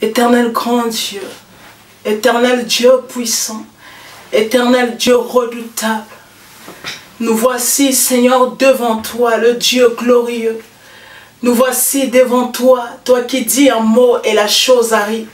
Éternel grand Dieu, éternel Dieu puissant, éternel Dieu redoutable, nous voici, Seigneur, devant toi, le Dieu glorieux. Nous voici devant toi, toi qui dis un mot et la chose arrive.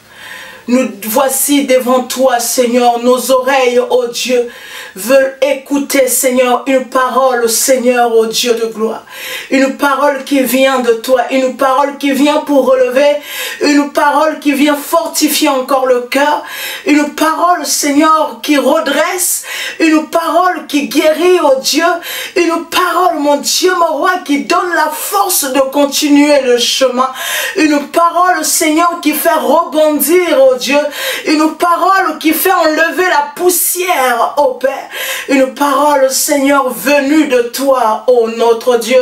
Nous voici devant toi, Seigneur, nos oreilles, ô Dieu, veulent écouter, Seigneur, une parole, Seigneur, ô Dieu de gloire. Une parole qui vient de toi, une parole qui vient pour relever, une parole qui vient fortifier encore le cœur, une parole, Seigneur, qui redresse, une parole qui guérit, ô Dieu, une parole, mon Dieu, mon roi, qui donne la force de continuer le chemin, une parole, Seigneur, qui fait rebondir, ô Dieu, une parole qui fait enlever la poussière, ô Père, une parole, Seigneur, venue de toi, ô notre Dieu.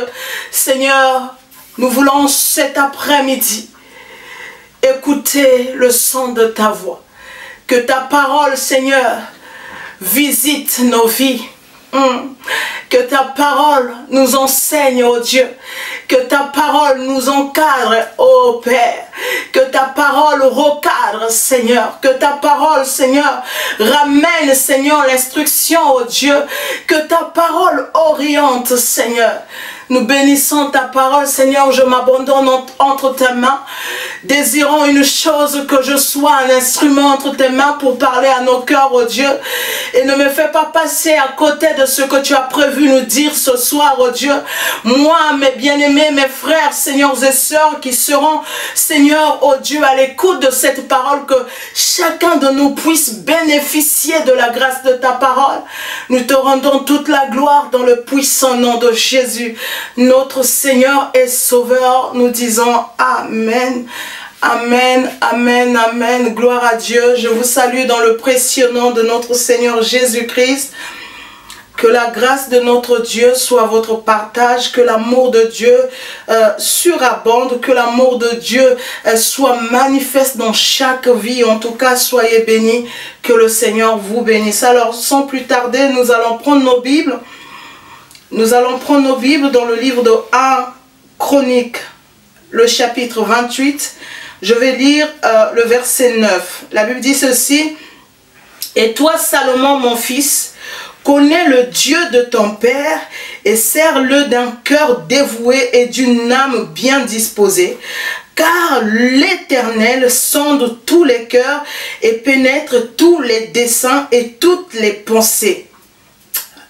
Seigneur, nous voulons cet après-midi écouter le son de ta voix. Que ta parole, Seigneur, visite nos vies. Que ta parole nous enseigne, ô Dieu. Que ta parole nous encadre, ô Père. Que ta parole recadre, Seigneur. Que ta parole, Seigneur, ramène, Seigneur, l'instruction, ô Dieu. Que ta parole oriente, Seigneur. Nous bénissons ta parole, Seigneur, je m'abandonne entre tes mains, désirant une chose, que je sois un instrument entre tes mains pour parler à nos cœurs, ô Dieu. Et ne me fais pas passer à côté de ce que tu as prévu nous dire ce soir, ô Dieu. Moi, mes bien-aimés, mes frères, Seigneurs et sœurs, qui seront, Seigneur, ô Dieu, à l'écoute de cette parole, que chacun de nous puisse bénéficier de la grâce de ta parole. Nous te rendons toute la gloire dans le puissant nom de Jésus, notre Seigneur et Sauveur. Nous disons Amen. Amen, amen, amen. Gloire à Dieu. Je vous salue dans le précieux nom de notre Seigneur Jésus-Christ. Que la grâce de notre Dieu soit votre partage, que l'amour de Dieu surabonde, que l'amour de Dieu soit manifeste dans chaque vie. En tout cas, soyez bénis, que le Seigneur vous bénisse. Alors, sans plus tarder, nous allons prendre nos Bibles. Nous allons prendre nos Bibles dans le livre de 1 Chroniques, le chapitre 28. Je vais lire le verset 9. La Bible dit ceci. « Et toi, Salomon, mon fils, connais le Dieu de ton Père et sers-le d'un cœur dévoué et d'une âme bien disposée. Car l'Éternel sonde tous les cœurs et pénètre tous les desseins et toutes les pensées. »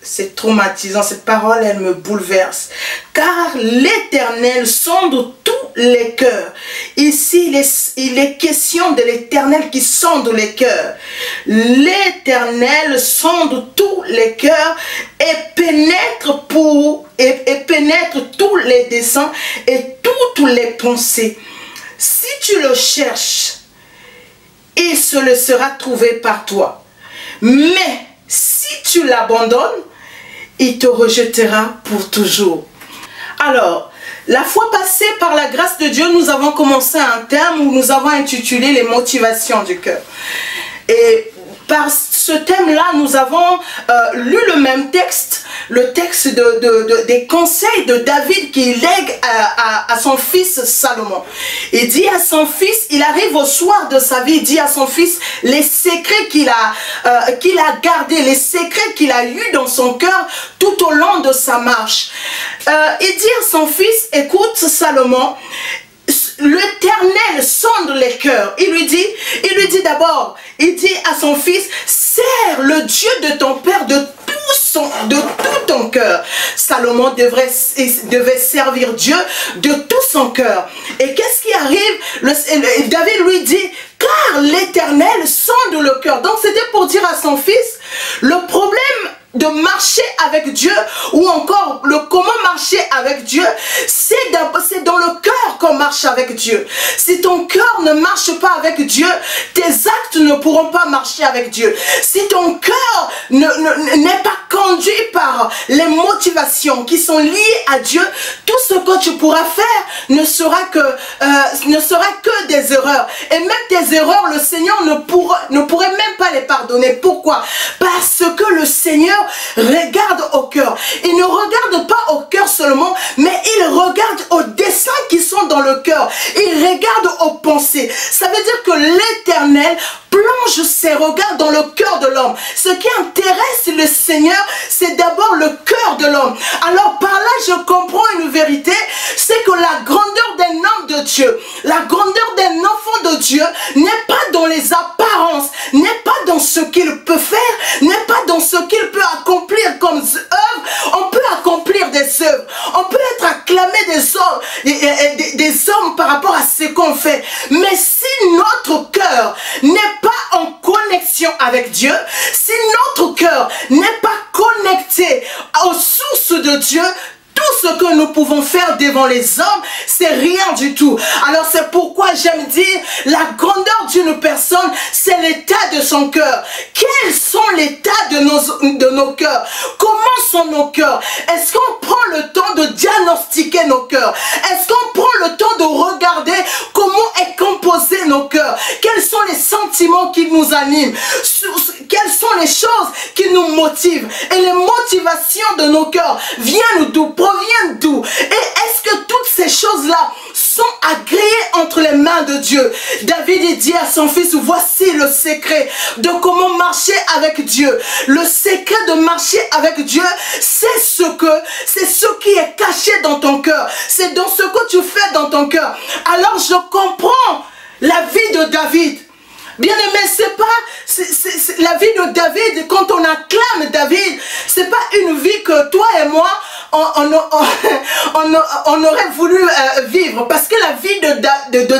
C'est traumatisant, cette parole, elle me bouleverse. Car l'Éternel sonde tous les cœurs. Ici, il est question de l'Éternel qui sonde les cœurs. L'Éternel sonde tous les cœurs et pénètre tous les desseins et toutes les pensées. Si tu le cherches, il se le sera trouvé par toi. Mais si tu l'abandonnes, il te rejettera pour toujours. Alors, la fois passée, par la grâce de Dieu, nous avons commencé un thème où nous avons intitulé les motivations du cœur. Et par ce thème-là, nous avons lu le même texte, le texte des conseils de David qu'il lègue à son fils Salomon. Il dit à son fils, il arrive au soir de sa vie, il dit à son fils les secrets qu'il a gardés, les secrets qu'il a eus dans son cœur tout au long de sa marche. Il dit à son fils, écoute Salomon, l'Éternel sonde les cœurs. Il lui dit d'abord, il dit à son fils, sers le Dieu de ton Père de tout ton cœur. Salomon devait servir Dieu de tout son cœur. Et qu'est-ce qui arrive? David lui dit, car l'Éternel sonde le cœur. Donc c'était pour dire à son fils, le problème de marcher avec Dieu, ou encore le comment marcher avec Dieu, c'est dans le cœur qu'on marche avec Dieu. Si ton cœur ne marche pas avec Dieu, tes actes ne pourront pas marcher avec Dieu. Si ton cœur n'est pas conduit par les motivations qui sont liées à Dieu, tout ce que tu pourras faire ne sera que des erreurs. Et même tes erreurs, le Seigneur ne pourrait même pas les pardonner. Pourquoi? Parce que le Seigneur Seigneur regarde au cœur. Il ne regarde pas au cœur seulement, mais il regarde aux desseins qui sont dans le cœur. Il regarde aux pensées. Ça veut dire que l'Éternel plonge ses regards dans le cœur de l'homme. Ce qui intéresse le Seigneur, c'est d'abord le cœur de l'homme. Alors par là, je comprends une vérité, c'est que la grandeur d'un homme de Dieu, la grandeur d'un enfant de Dieu n'est pas dans les apparences, n'est pas dans ce qu'il peut faire, n'est pas dans ce qu'il peut accomplir comme œuvre. On peut accomplir des œuvres, on peut être acclamé des hommes par rapport à ce qu'on fait. Mais si notre cœur n'est pas en connexion avec Dieu, si notre cœur n'est pas connecté aux sources de Dieu, tout ce que nous pouvons faire devant les hommes, c'est rien du tout. Alors c'est pourquoi j'aime dire, la grandeur d'une personne, c'est l'état de son cœur. Quels sont l'état de nos cœurs? Comment sont nos cœurs? Est-ce qu'on prend le temps de diagnostiquer nos cœurs? Est-ce qu'on prend le temps de regarder comment est composé nos cœurs? Quels sont les sentiments qui nous animent? Quelles sont les choses qui nous motivent? Et les motivations de nos cœurs viennent d'où? Proviennent d'où? Et est-ce que toutes ces choses-là sont agréées entre les mains de Dieu? David dit à son fils, voici le secret de comment marcher avec Dieu. Le secret de marcher avec Dieu, c'est ce qui est caché dans ton cœur. C'est dans ce que tu fais dans ton cœur. Alors je comprends la vie de David. Bien aimé, c'est pas la vie de David. Quand on acclame David, c'est pas une vie que toi et moi on aurait voulu vivre, parce que la vie de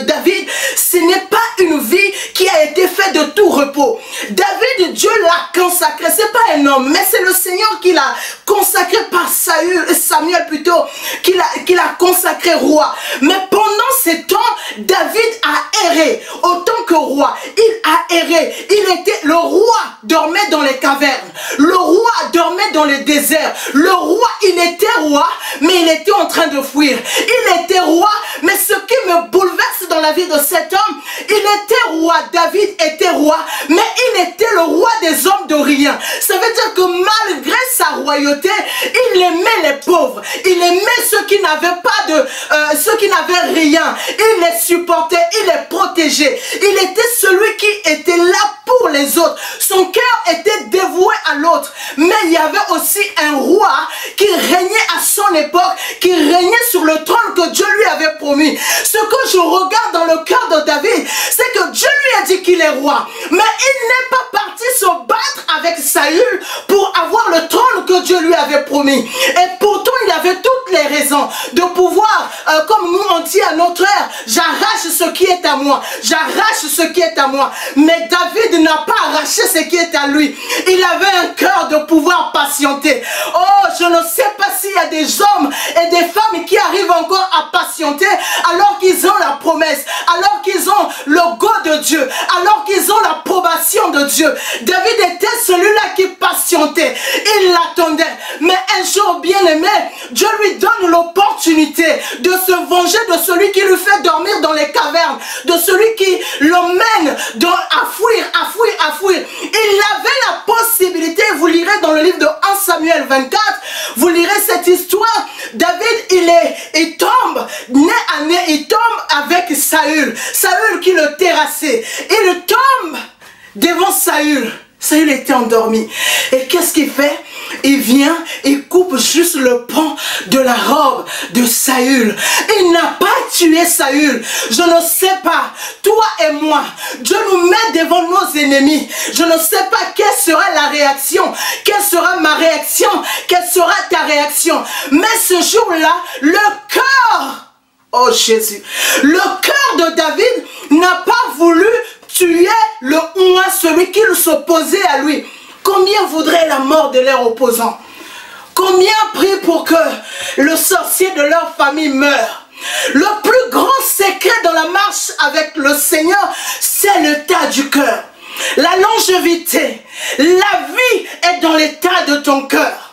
David, ce n'est pas une vie qui a été faite de tout repos. David, Dieu l'a consacré. C'est pas un homme, mais c'est le Seigneur qui l'a consacré par Samuel plutôt, qui l'a consacré roi. Mais pendant ces temps, David a erré autant que roi. Il a erré. Le roi dormait dans les cavernes. Le roi dormait dans les déserts. Le roi, il était roi, mais il était en train de fuir. Il était roi, mais ce qui me bouleverse dans la vie de cet homme, il était roi. David était roi, mais il était le roi des hommes de rien. Ça veut dire que malgré sa royauté, il aimait les pauvres. Il aimait ceux qui n'avaient pas ceux qui n'avaient rien. Il les supportait, il les protégeait. Il était celui qui était là pour les autres. Son cœur était dévoué à l'autre. Mais il y avait aussi un roi qui régnait à son époque, qui régnait sur le trône que Dieu lui avait promis. Ce que je regarde dans le cœur de David, c'est que Dieu lui a dit qu'il est roi. Mais il n'est pas parti se battre avec Saül pour avoir le trône que Dieu lui avait promis. Et pourtant, il avait toutes les raisons de pouvoir, comme nous on dit à notre ère, j'arrache ce qui est à moi. J'arrache ce qui est à moi. Mais David n'a pas arraché ce qui est à lui. Il avait un cœur de pouvoir patienter. Oh, je ne sais pas s'il y a des hommes et des femmes qui arrivent encore à patienter alors qu'ils ont la promesse, alors qu'ils ont le go de Dieu, alors qu'ils ont l'approbation de Dieu. David était celui-là qui patientait. Il l'attendait. Mais un jour, bien aimé, Dieu lui donne l'opportunité de se venger de celui qui lui fait dormir dans les cavernes, de celui qui l'emmène à fuir, à fuir, à fuir. Il avait la possibilité, vous lirez dans le livre de 1 Samuel 24, vous lirez cette histoire. David, il tombe, nez à nez, il tombe avec Saül. Saül qui le terrassait. Il tombe devant Saül. Saül était endormi. Et qu'est-ce qu'il fait? Il vient, il coupe juste le pan de la robe de Saül. Il n'a pas tué Saül. Je ne sais pas, toi et moi, Dieu nous met devant nos ennemis. Je ne sais pas quelle sera la réaction, quelle sera ma réaction, quelle sera ta réaction. Mais ce jour-là, le cœur, oh Jésus, le cœur de David n'a pas voulu tuer le Ouin, celui qui s'opposait à lui. Combien voudraient la mort de leurs opposants? Combien prient pour que le sorcier de leur famille meure? Le plus grand secret dans la marche avec le Seigneur, c'est l'état du cœur. La longévité, la vie est dans l'état de ton cœur.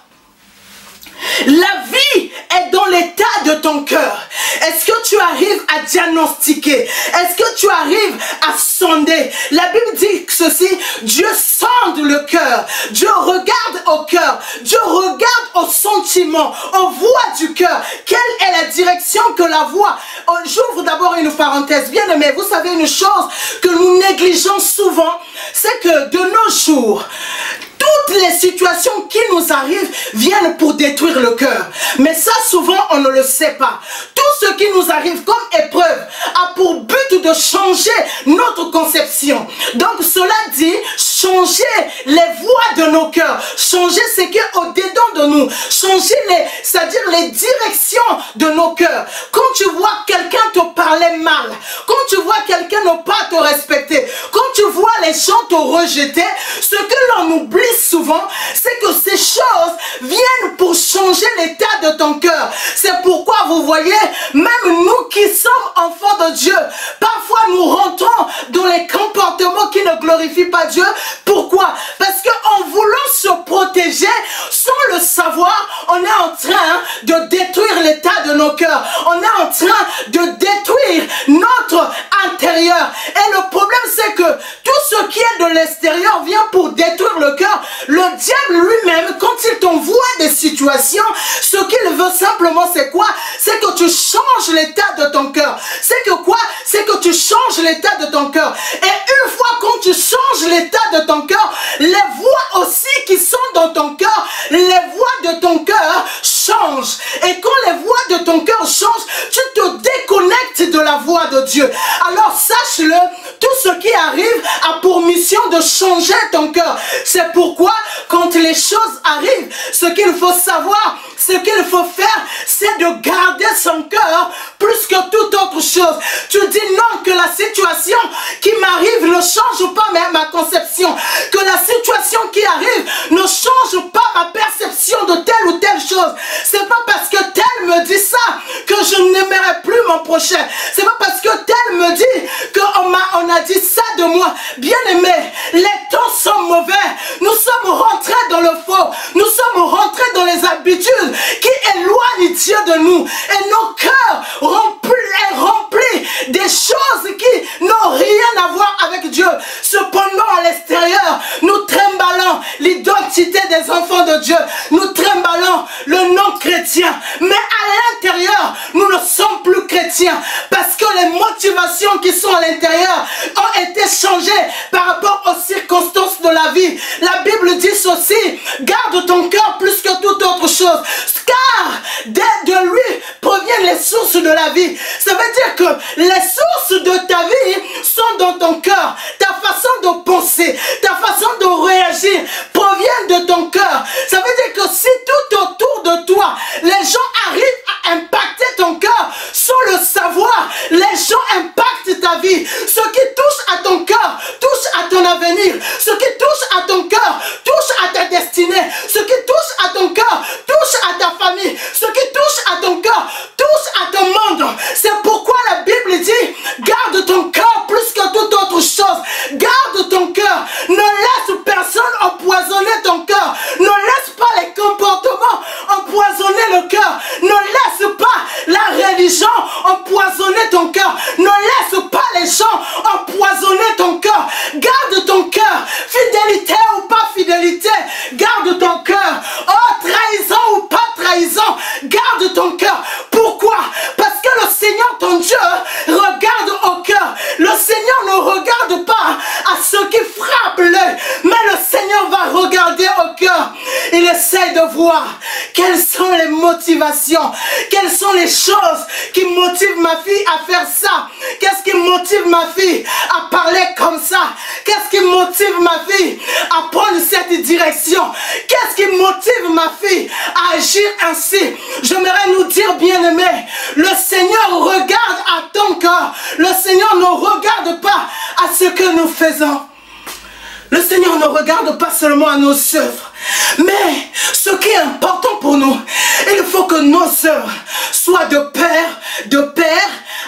La vie est dans l'état de ton cœur. Est-ce que tu arrives à diagnostiquer? Est-ce que tu arrives à sonder? La Bible dit ceci, Dieu sonde le cœur. Dieu regarde au cœur. changement aux voies du cœur. Quelle est la direction que la voie? J'ouvre d'abord une parenthèse. Bien aimé, vous savez une chose que nous négligeons souvent, c'est que de nos jours, toutes les situations qui nous arrivent viennent pour détruire le cœur. Mais ça, souvent, on ne le sait pas. Tout ce qui nous arrive comme épreuve a pour but de changer notre conception. Donc, cela dit, changer les voies de nos cœurs, changer ce qui est au-dedans de nous, changer c'est-à-dire les directions de nos cœurs. Quand tu vois quelqu'un te parler mal, quand tu vois quelqu'un ne pas te respecter, quand tu vois les gens te rejeter, ce que l'on oublie souvent, c'est que ces choses viennent pour changer l'état de ton cœur. C'est pourquoi vous voyez, même nous qui sommes enfants de Dieu, parfois nous rentrons dans les comportements qui ne glorifient pas Dieu. Pourquoi? Parce qu'en voulant se protéger, sans le savoir, on est en train de détruire l'état de nos cœurs. On est en train de détruire notre intérieur. Et le problème, c'est que tout ce qui est de l'extérieur vient pour détruire le cœur. Le diable lui-même, quand il t'envoie des situations, ce qu'il veut simplement, c'est quoi? C'est que tu changes l'état de ton cœur. C'est que quoi? C'est que tu changes l'état de ton cœur. Et une fois quand tu changes l'état de ton cœur, les voix aussi qui sont dans ton cœur, les voix de ton cœur changent. Et quand les voix de ton cœur changent, tu te déconnectes de la voix de Dieu. Alors sache-le, tout ce qui arrive a pour mission de changer ton cœur. C'est pourquoi quand les choses arrivent, ce qu'il faut savoir, ce qu'il faut faire, c'est de garder son cœur plus que toute autre chose. Tu dis non, que la situation qui m'arrive ne change pas ma conception, que la situation qui arrive ne change pas ma perception de telle ou telle chose. C'est pas parce que tel me dit ça que je n'aimerai plus mon prochain. C'est pas parce que tel me dit qu'on a dit ça de moi. Bien aimé, les temps sont mauvais. Nous sommes rentrés dans le faux. Nous sommes rentrés dans les habitudes qui éloignent Dieu de nous. Et nos cœurs remplis des choses qui n'ont rien à voir avec Dieu. Cependant, à l'extérieur, nous trimballons l'identité des enfants de Dieu. Nous trimballons le nom chrétien. Mais à l'intérieur, nous ne sommes plus chrétiens. Parce que les motivations qui sont à l'intérieur ont été changées par rapport aux circonstances de la vie. La Bible dit ceci: garde ton cœur plus que toute autre chose, car de lui proviennent les sources de la vie. Ça veut dire que les sources de ta vie sont dans ton cœur. Ta façon de penser, ta façon de réagir provient de ton cœur. Ça veut dire que si tout autour de toi, les gens arrivent à impacter ton cœur sans le savoir, les gens impactent ta vie. Ce qui touche à ton cœur touche à ton avenir. Ce qui touche à ton cœur touche à ta destinée. Ce qui touche à ton cœur touche à ta famille. Ce qui touche à ton cœur touche à ton monde. C'est pourquoi la Bible dit: garde ton cœur plus que toute autre chose. Garde ton cœur. Ne laisse personne empoisonner ton cœur. Ne laisse pas les comportements empoisonner le cœur. Ne laisse pas la religion empoisonner ton cœur. Ne laisse pas les gens empoisonner ton cœur. Garde ton cœur. Fidélité ou pas fidélité, garde ton cœur. Oh, trahison ou pas trahison, garde ton cœur. Pourquoi? Parce que le Seigneur ton Dieu regarde au cœur. Le Seigneur ne regarde pas à ce qui frappe l'œil, mais le Seigneur va regarder au cœur. Il essaie de voir quelles sont les motivations, quelles sont les choses qui motivent ma fille à faire ça. Qu'est-ce qui motive ma fille à parler comme ça? Qu'est-ce qui motive ma fille à prendre cette direction? Qu'est-ce qui motive ma fille à agir ainsi? J'aimerais nous dire, bien-aimés, le Seigneur regarde à ton cœur. Le Seigneur ne regarde pas à ce que nous faisons. Le Seigneur ne regarde pas seulement à nos œuvres, mais ce qui est important pour nous, il faut que nos œuvres soient de pair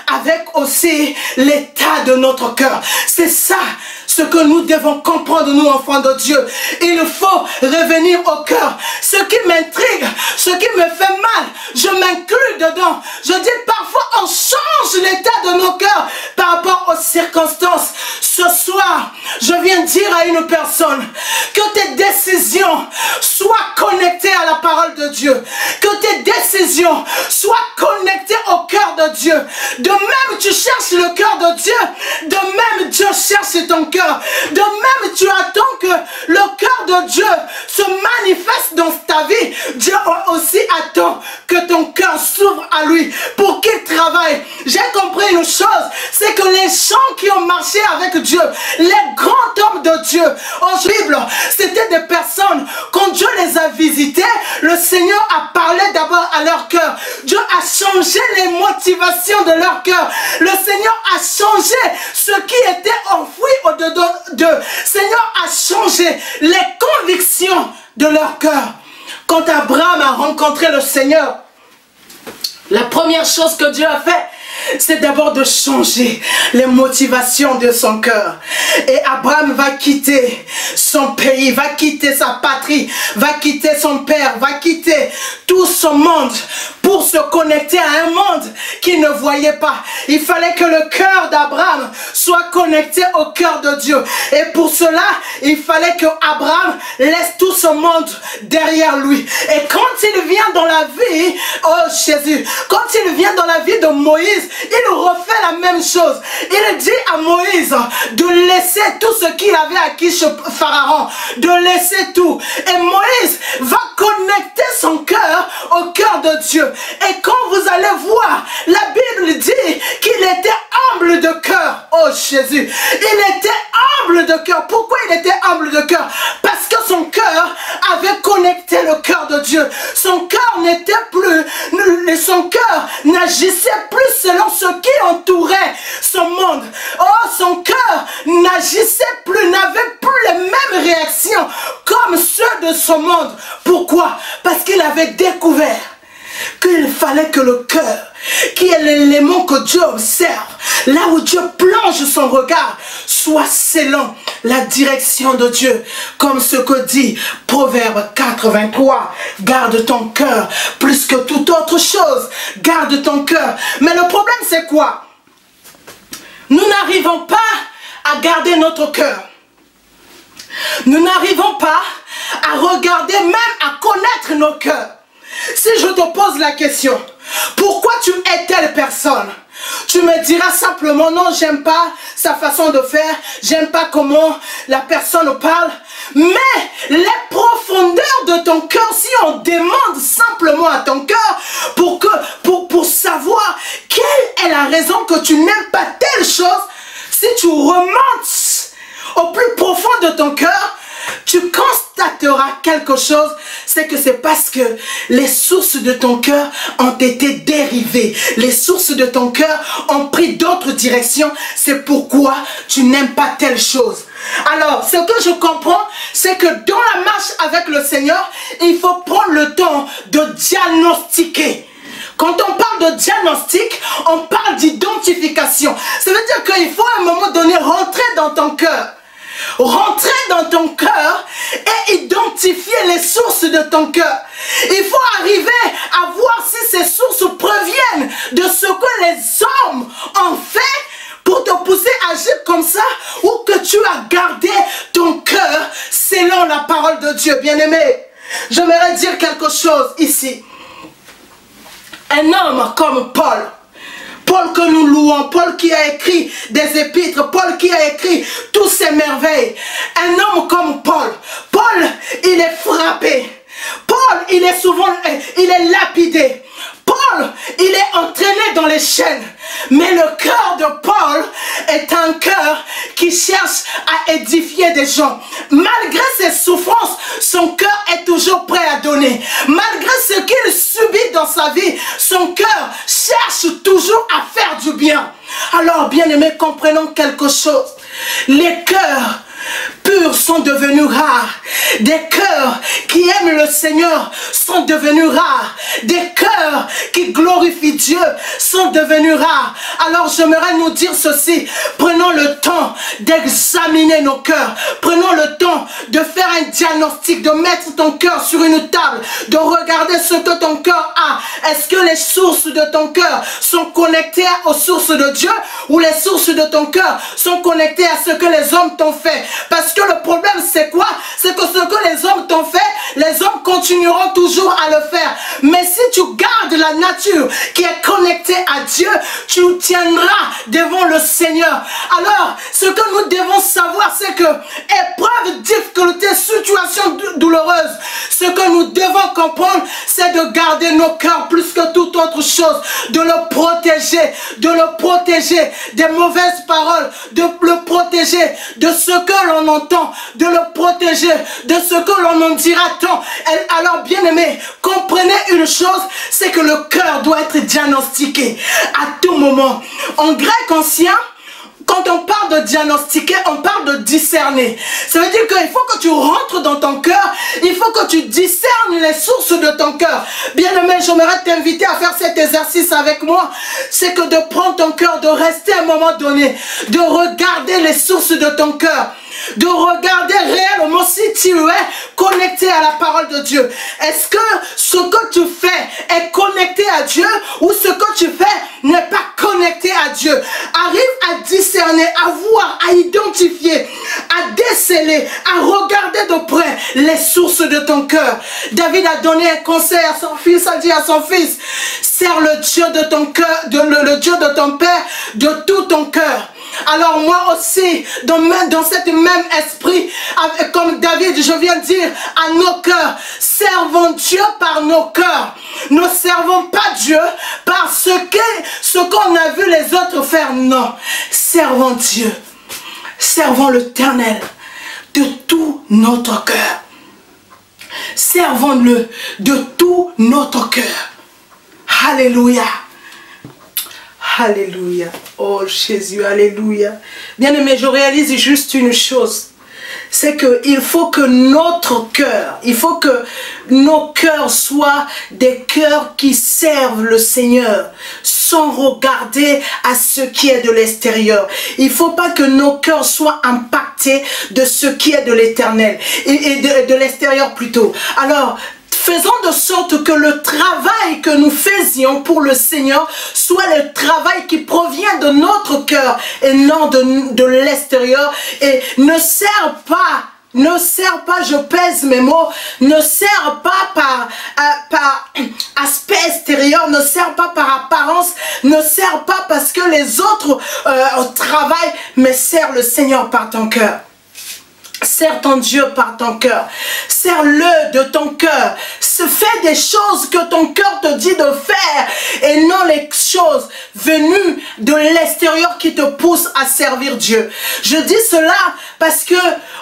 avec aussi l'état de notre cœur. C'est ça ce que nous devons comprendre, nous enfants de Dieu. Il faut revenir au cœur. Ce qui m'intrigue, ce qui me fait mal, je m'inclus dedans. Je dis parfois on change l'état de nos cœurs par rapport aux circonstances. Ce soir, je viens dire à une personne que tes décisions soient connectées à la parole de Dieu. Que tes tes décisions soient connectées au cœur de Dieu. De même tu cherches le cœur de Dieu, de même Dieu cherche ton cœur. De même tu attends que le cœur de Dieu se manifeste dans ta vie. Dieu aussi attend que ton cœur s'ouvre à lui pour qu'il travaille. J'ai compris une chose, c'est que les gens qui ont marché avec Dieu, les grands hommes de Dieu en Bible, c'était des personnes, quand Dieu les a visités, le Seigneur a parlé d'abord à leur cœur. Dieu a changé les motivations de leur cœur. Le Seigneur a changé ce qui était enfoui au-dedans d'eux. Seigneur a changé les convictions de leur cœur. Quand Abraham a rencontré le Seigneur, la première chose que Dieu a fait, c'est d'abord de changer les motivations de son cœur. Et Abraham va quitter son pays, va quitter sa patrie, va quitter son père, va quitter tout son monde pour se connecter à un monde qu'il ne voyait pas. Il fallait que le cœur d'Abraham soit connecté au cœur de Dieu. Et pour cela, il fallait que Abraham laisse tout ce monde derrière lui. Et quand il vient dans la vie, oh Jésus, quand il vient dans la vie de Moïse, il refait la même chose. Il dit à Moïse de laisser tout ce qu'il avait acquis chez Pharaon, de laisser tout. Et Moïse va connecter son cœur au cœur de Dieu. Et quand vous allez voir, la Bible dit qu'il était humble de cœur. Oh Jésus, il était humble de cœur. Pourquoi il était humble de cœur? Parce que son cœur avait connecté le cœur de Dieu. Son cœur n'était plus, son cœur n'agissait plus selon ce qui entourait son monde. Oh, son cœur n'agissait plus, n'avait plus les mêmes réactions comme ceux de son monde. Pourquoi? Parce qu'il avait découvert qu'il fallait que le cœur, qui est l'élément que Dieu observe, là où Dieu plonge son regard, soit selon la direction de Dieu, comme ce que dit Proverbe 83. Garde ton cœur plus que toute autre chose. Garde ton cœur. Mais le problème c'est quoi? Nous n'arrivons pas à garder notre cœur. Nous n'arrivons pas à regarder, même à connaître nos cœurs. Si je te pose la question, pourquoi tu es telle personne? Tu me diras simplement, non, j'aime pas sa façon de faire, j'aime pas comment la personne parle. Mais les profondeurs de ton cœur, si on demande simplement à ton cœur pour savoir quelle est la raison que tu n'aimes pas telle chose, si tu remontes au plus profond de ton cœur, tu constateras quelque chose, c'est que c'est parce que les sources de ton cœur ont été dérivées. Les sources de ton cœur ont pris d'autres directions. C'est pourquoi tu n'aimes pas telle chose. Alors, ce que je comprends, c'est que dans la marche avec le Seigneur, il faut prendre le temps de diagnostiquer. Quand on parle de diagnostic, on parle d'identification. Ça veut dire qu'il faut à un moment donné rentrer dans ton cœur. Rentrer dans ton cœur et identifier les sources de ton cœur. Il faut arriver à voir si ces sources proviennent de ce que les hommes ont fait pour te pousser à agir comme ça, ou que tu as gardé ton cœur selon la parole de Dieu. Bien-aimé, j'aimerais dire quelque chose ici. Un homme comme Paul, Paul que nous louons, Paul qui a écrit des épîtres, Paul qui a écrit toutes ces merveilles. Un homme comme Paul, Paul, il est frappé. Paul, il est souvent, il est lapidé. Paul, il est entraîné dans les chaînes. Mais le cœur de Paul est un cœur qui cherche à édifier des gens. Malgré ses souffrances, son cœur est toujours prêt à donner. Malgré ce qu'il subit dans sa vie, son cœur cherche toujours à faire du bien. Alors, bien-aimés, comprenons quelque chose. Les cœurs purs sont devenus rares. Des cœurs qui aiment le Seigneur sont devenus rares. Des cœurs qui glorifient Dieu sont devenus rares. Alors j'aimerais nous dire ceci. Prenons le temps d'examiner nos cœurs. Prenons le temps de faire un diagnostic, de mettre ton cœur sur une table, de regarder ce que ton cœur a. Est-ce que les sources de ton cœur sont connectées aux sources de Dieu, ou les sources de ton cœur sont connectées à ce que les hommes t'ont fait? Parce que le problème c'est quoi? C'est que ce que les hommes t'ont fait, les hommes continueront toujours à le faire. Mais si tu gardes la nature qui est connectée à Dieu, tu tiendras devant le Seigneur. Alors, ce que nous devons savoir, c'est que épreuve, difficulté, situation douloureuse, ce que nous devons comprendre, c'est de garder nos cœurs plus que toute autre chose, de le protéger des mauvaises paroles, de le protéger de ce que l'on entend, de le protéger de ce que l'on en dira tant. Alors, bien-aimés, comprenez une chose, c'est que le cœur doit être diagnostiqué à tout moment. En grec ancien, quand on parle de diagnostiquer, on parle de discerner. Ça veut dire qu'il faut que tu rentres dans ton cœur, il faut que tu discernes les sources de ton cœur. Bien-aimé, j'aimerais t'inviter à faire cet exercice avec moi. C'est que de prendre ton cœur, de rester à un moment donné, de regarder les sources de ton cœur. De regarder réellement si tu es connecté à la parole de Dieu. Est-ce que ce que tu fais est connecté à Dieu ou ce que tu fais n'est pas connecté à Dieu? Arrive à discerner, à voir, à identifier, à déceler, à regarder de près les sources de ton cœur. David a donné un conseil à son fils, a dit à son fils, sers le Dieu de ton cœur, le Dieu de ton père de tout ton cœur. Alors moi aussi, dans cet même esprit, comme David, je viens de dire, à nos cœurs, servons Dieu par nos cœurs. Ne servons pas Dieu par ce qu'on a vu les autres faire, non. Servons Dieu, servons l'Éternel de tout notre cœur. Servons-le de tout notre cœur. Alléluia. Alléluia. Oh Jésus, alléluia. Bien-aimé, je réalise juste une chose. C'est qu'il faut que notre cœur, il faut que nos cœurs soient des cœurs qui servent le Seigneur sans regarder à ce qui est de l'extérieur. Il ne faut pas que nos cœurs soient impactés de ce qui est de l'éternel et de l'extérieur plutôt. Alors, faisons de sorte que le travail que nous faisions pour le Seigneur soit le travail qui provient de notre cœur et non de l'extérieur. Et ne sert pas, je pèse mes mots, ne sert pas par aspect extérieur, ne sert pas par apparence, ne sert pas parce que les autres travaillent, mais sert le Seigneur par ton cœur. Sers ton Dieu par ton cœur. Sers-le de ton cœur. Fais des choses que ton cœur te dit de faire et non les choses venues de l'extérieur qui te poussent à servir Dieu. Je dis cela parce que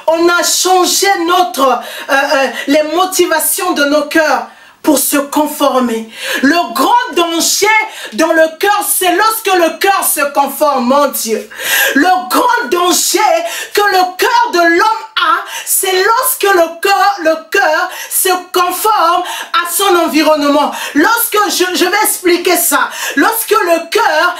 on a changé les motivations de nos cœurs pour se conformer. Le grand danger dans le cœur, c'est lorsque le cœur se conforme, mon Dieu. Le grand danger que le cœur de l'homme a, c'est lorsque le cœur se conforme à son environnement. Lorsque, je vais expliquer ça, lorsque le cœur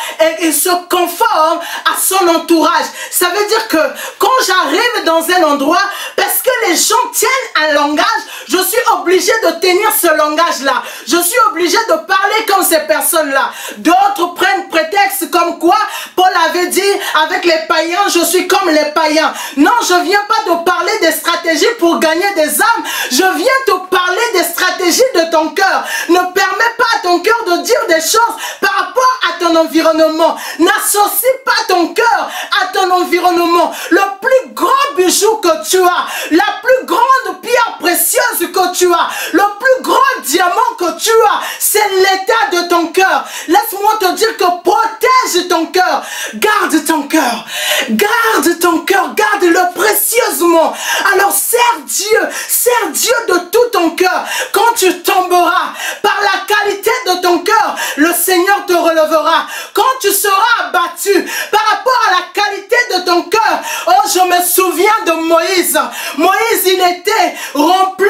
se conforme à son entourage, ça veut dire que quand j'arrive dans un endroit, parce que les gens tiennent un langage, je suis obligé de tenir ce langage-là. Je suis obligé de parler comme ces personnes-là. D'autres prennent prétexte comme quoi Paul avait dit avec les païens, je suis comme les païens. Non, je ne viens pas de parler des stratégies pour gagner des âmes. Je viens te parler des stratégies de ton cœur. Ne permets pas à ton cœur de dire des choses par rapport à ton environnement. N'associe pas ton cœur à ton environnement. Le plus grand bijou que tu as, la plus grande pierre précieuse que tu as, le plus grand diamant que tu as, c'est l'état de ton cœur. Laisse-moi te dire que protège ton cœur. Garde ton cœur. Garde ton cœur. Garde-le précieusement. Alors sers Dieu de tout ton cœur. Quand tu tomberas par la qualité de ton cœur, le Seigneur te relèvera. Quand tu seras abattu par rapport à la qualité de ton cœur, oh, je me souviens de Moïse. Moïse, il était rempli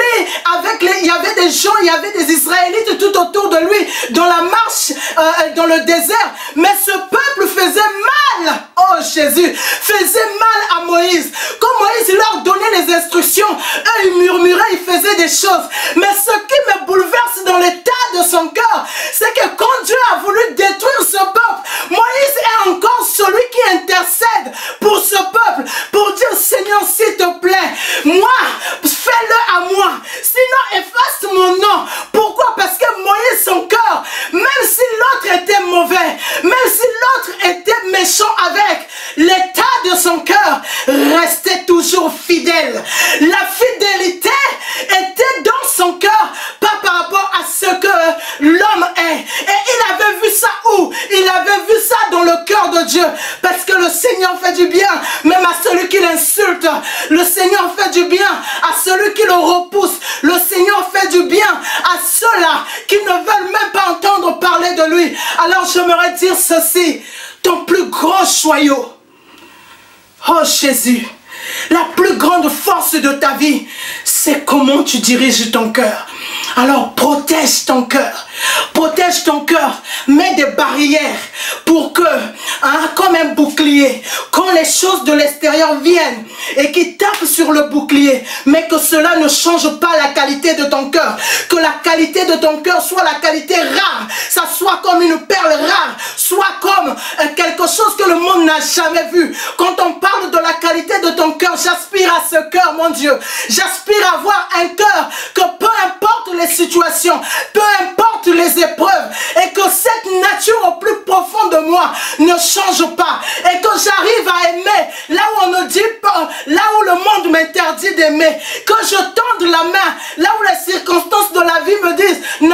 avec il y avait des gens, il y avait des Israélites tout autour de lui dans la marche dans le désert, mais ce peuple faisait mal, oh Jésus, faisait mal à Moïse. Quand Moïse leur donnait les instructions, eux ils murmuraient, ils faisaient des choses, mais ce qui me bouleverse dans l'état de son cœur, c'est que quand Dieu a voulu détruire ce peuple, Moïse est encore celui qui intercède pour ce peuple, pour dire Seigneur s'il te plaît, moi, fais-le à moi, sinon fidèle. La fidélité était dans son cœur, pas par rapport à ce que l'homme est. Et il avait vu ça où? Il avait vu ça dans le cœur de Dieu. Parce que le Seigneur fait du bien, même à celui qui l'insulte. Le Seigneur fait du bien à celui qui le repousse. Le Seigneur fait du bien à ceux-là qui ne veulent même pas entendre parler de lui. Alors j'aimerais dire ceci, ton plus grand joyau, oh Jésus, la plus grande force de ta vie, c'est comment tu diriges ton cœur. Alors protège ton cœur. Protège ton cœur. Mets des barrières pour que, comme un bouclier, quand les choses de l'extérieur viennent et qui tapent sur le bouclier, mais que cela ne change pas la qualité de ton cœur. Que la qualité de ton cœur soit la qualité rare. Ça soit comme une perle rare. Soit comme quelque chose que le monde n'a jamais vu. Quand on parle de la qualité de ton cœur, j'aspire à ce cœur, mon Dieu. J'aspire à avoir un cœur que peu importe les situations, peu importe les épreuves, et que cette nature au plus profond de moi ne change pas, et que j'arrive à aimer là où on ne dit pas, là où le monde m'interdit d'aimer, que je tende la main là où les circonstances de la vie me disent ne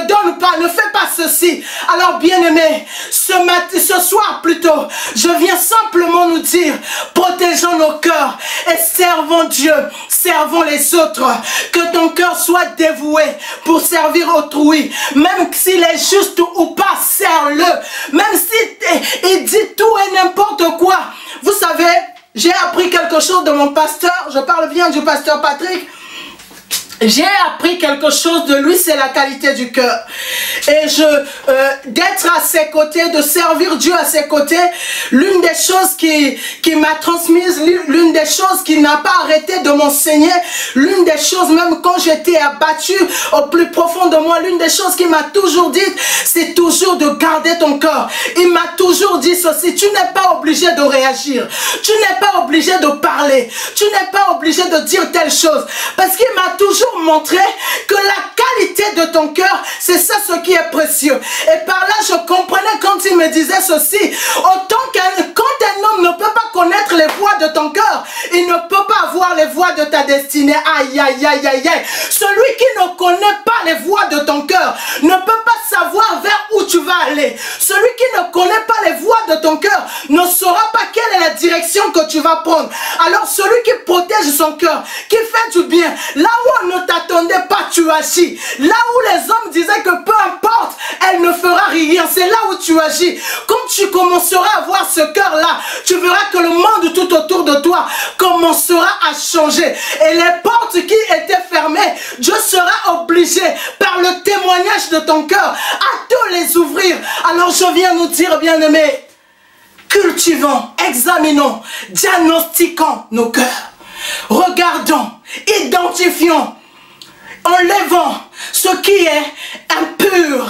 donne pas, ne fais pas ceci. Alors bien-aimé, ce soir plutôt, je viens simplement nous dire, protégeons nos cœurs et servons Dieu, servons les autres. Que ton cœur soit dévoué pour servir autrui, même s'il est juste ou pas, sers-le. Même s'il dit tout et n'importe quoi. Vous savez, j'ai appris quelque chose de mon pasteur, je parle bien du pasteur Patrick. J'ai appris quelque chose de lui, c'est la qualité du cœur. Et d'être à ses côtés, de servir Dieu à ses côtés, l'une des choses qui m'a transmise, l'une des choses qui n'a pas arrêté de m'enseigner, l'une des choses même quand j'étais abattu au plus profond de moi, l'une des choses qu'il m'a toujours dit, c'est toujours de garder ton cœur. Il m'a toujours dit ceci, tu n'es pas obligé de réagir, tu n'es pas obligé de parler, tu n'es pas obligé de dire telle chose, parce qu'il m'a toujours montré que la qualité de ton cœur, c'est ça ce qui est précieux. Et par là, je comprenais quand il me disait ceci, autant quand un homme ne peut pas connaître les voies de ton cœur, il ne peut pas voir les voies de ta destinée. Aïe, aïe, aïe, aïe, aïe. Celui qui ne connaît pas les voies de ton cœur ne peut pas savoir vers où tu vas aller. Celui qui ne connaît pas les voies de ton cœur ne saura pas quelle est la direction que tu vas prendre. Alors celui qui protège son cœur, qui fait du bien, là où on ne t'attendait pas, tu agis. Là où les hommes disaient que peu importe, elle ne fera rien, c'est là où tu agis. Quand tu commenceras à voir ce cœur-là, tu verras que le monde tout autour de toi commencera à changer. Et les portes qui étaient fermées, Dieu sera obligé, par le témoignage de ton cœur, à te les ouvrir. Alors je viens nous dire, bien-aimés, cultivons, examinons, diagnostiquons nos cœurs. Regardons, identifions, enlevons ce qui est impur,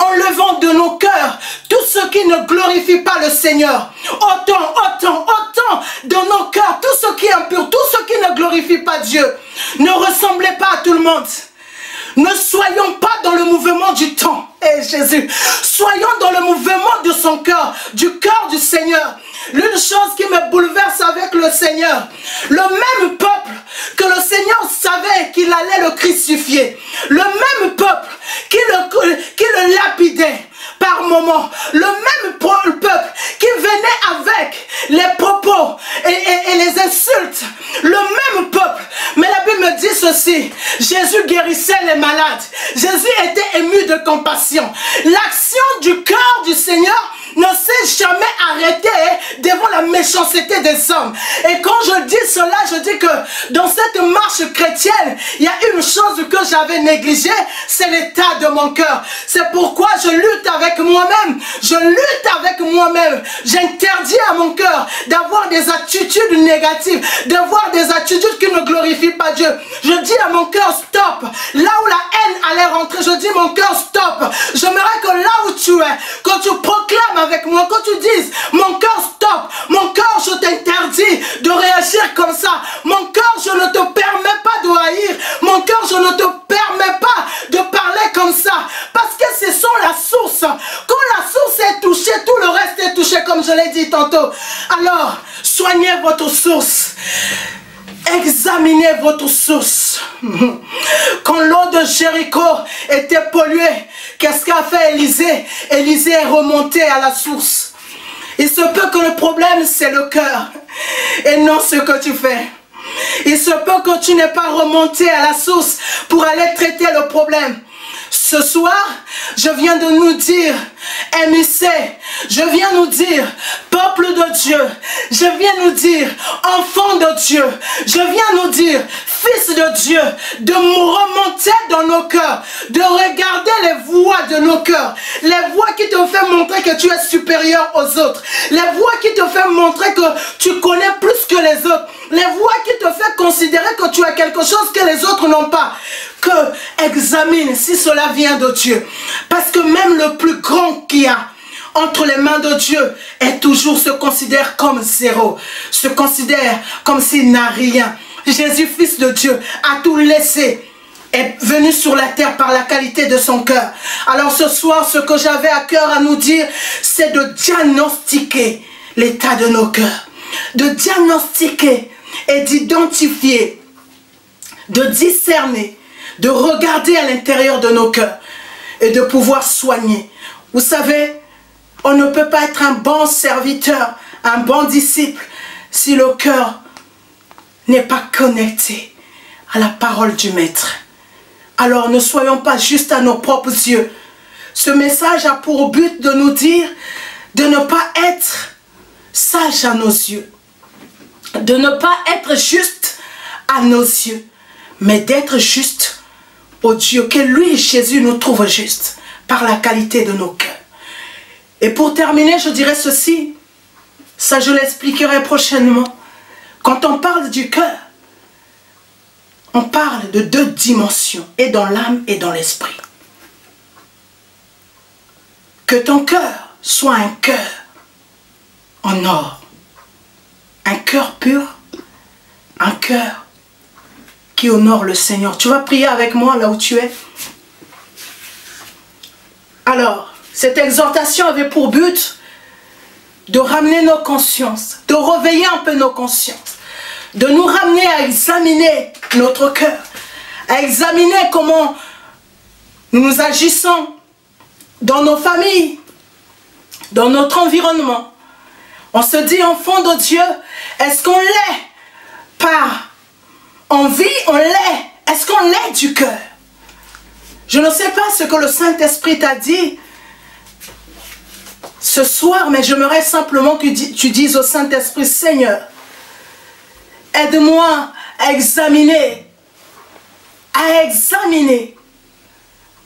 enlevons de nos cœurs tout ce qui ne glorifie pas le Seigneur. Autant de nos cœurs, tout ce qui est impur, tout ce qui ne glorifie pas Dieu. Ne ressemblez pas à tout le monde. Ne soyons pas dans le mouvement du temps. Eh Jésus, soyons dans le mouvement de son cœur, du cœur du Seigneur. L'une chose qui me bouleverse avec le Seigneur, le même peuple que le Seigneur savait qu'il allait le crucifier, le même peuple qui le lapidait par moments, le même peuple qui venait avec les propos et les insultes, le même peuple. Mais la Bible me dit ceci, Jésus guérissait les malades, Jésus était ému de compassion. L'action du cœur du Seigneur ne s'est jamais arrêté devant la méchanceté des hommes. Et quand je dis cela, je dis que dans cette marche chrétienne, il y a une chose que j'avais négligée, c'est l'état de mon cœur. C'est pourquoi je lutte avec moi-même. Je lutte avec moi-même. J'interdis à mon cœur d'avoir des attitudes négatives, d'avoir des attitudes qui ne glorifient pas Dieu. Je dis à mon cœur, stop. Là où la haine allait rentrer, je dis mon cœur, stop. J'aimerais que là où tu es, quand tu proclames avec moi, quand tu dises mon cœur stop, mon cœur je t'interdis de réagir comme ça, mon cœur je ne te permets pas de haïr, mon cœur je ne te permets pas de parler comme ça, parce que ce sont la source. Quand la source est touchée, tout le reste est touché, comme je l'ai dit tantôt. Alors soignez soignez votre source. Examinez votre source. Quand l'eau de Jéricho était polluée, qu'est-ce qu'a fait Élisée? Élisée est remonté à la source. Il se peut que le problème c'est le cœur et non ce que tu fais. Il se peut que tu n'aies pas remonté à la source pour aller traiter le problème. Ce soir, je viens de nous dire, MIC, je viens nous dire, peuple de Dieu, je viens nous dire, enfant de Dieu, je viens nous dire, fils de Dieu, de remonter dans nos cœurs, de regarder les voies de nos cœurs, les voies qui te font montrer que tu es supérieur aux autres, les voies qui te font montrer que tu connais plus que les autres, les voies qui te font considérer que tu as quelque chose que les autres n'ont pas. Que examine si cela vient de Dieu. Parce que même le plus grand qu'il y a entre les mains de Dieu est toujours se considère comme zéro. Se considère comme s'il n'a rien. Jésus, fils de Dieu, a tout laissé. Est venu sur la terre par la qualité de son cœur. Alors ce soir, ce que j'avais à cœur à nous dire, c'est de diagnostiquer l'état de nos cœurs. De diagnostiquer et d'identifier, de discerner, de regarder à l'intérieur de nos cœurs et de pouvoir soigner. Vous savez, on ne peut pas être un bon serviteur, un bon disciple, si le cœur n'est pas connecté à la parole du Maître. Alors ne soyons pas juste à nos propres yeux. Ce message a pour but de nous dire de ne pas être sage à nos yeux, de ne pas être juste à nos yeux, mais d'être juste au Dieu, que lui, Jésus, nous trouve juste par la qualité de nos cœurs. Et pour terminer, je dirais ceci, ça je l'expliquerai prochainement. Quand on parle du cœur, on parle de deux dimensions, et dans l'âme et dans l'esprit. Que ton cœur soit un cœur en or, un cœur pur, un cœur qui honore le Seigneur. Tu vas prier avec moi là où tu es. Alors, cette exhortation avait pour but de ramener nos consciences, de réveiller un peu nos consciences, de nous ramener à examiner notre cœur, à examiner comment nous agissons dans nos familles, dans notre environnement. On se dit, enfant de Dieu, est-ce qu'on l'est par envie, on l'est. Est-ce qu'on l'est du cœur? Je ne sais pas ce que le Saint-Esprit t'a dit ce soir, mais j'aimerais simplement que tu dises au Saint-Esprit, Seigneur, aide-moi à examiner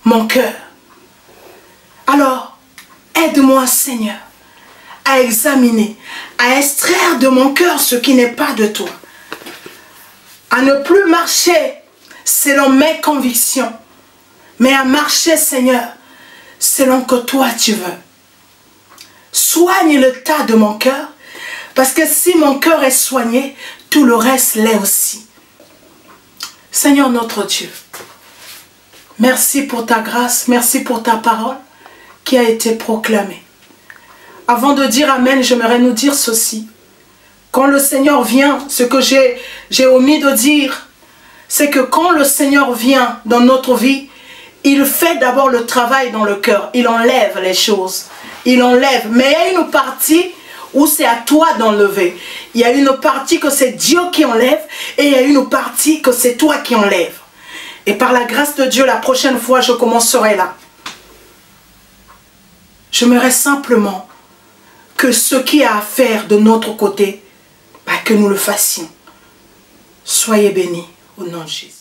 mon cœur. Alors, aide-moi, Seigneur, à examiner, à extraire de mon cœur ce qui n'est pas de toi. À ne plus marcher selon mes convictions, mais à marcher, Seigneur, selon que toi tu veux. Soigne le tas de mon cœur, parce que si mon cœur est soigné, tout le reste l'est aussi. Seigneur notre Dieu, merci pour ta grâce, merci pour ta parole qui a été proclamée. Avant de dire Amen, j'aimerais nous dire ceci. Quand le Seigneur vient, ce que j'ai omis de dire, c'est que quand le Seigneur vient dans notre vie, il fait d'abord le travail dans le cœur. Il enlève les choses. Il enlève. Mais il y a une partie où c'est à toi d'enlever. Il y a une partie que c'est Dieu qui enlève et il y a une partie que c'est toi qui enlève. Et par la grâce de Dieu, la prochaine fois, je commencerai là. J'aimerais simplement que ce qui a à faire de notre côté, que nous le fassions. Soyez bénis au nom de Jésus.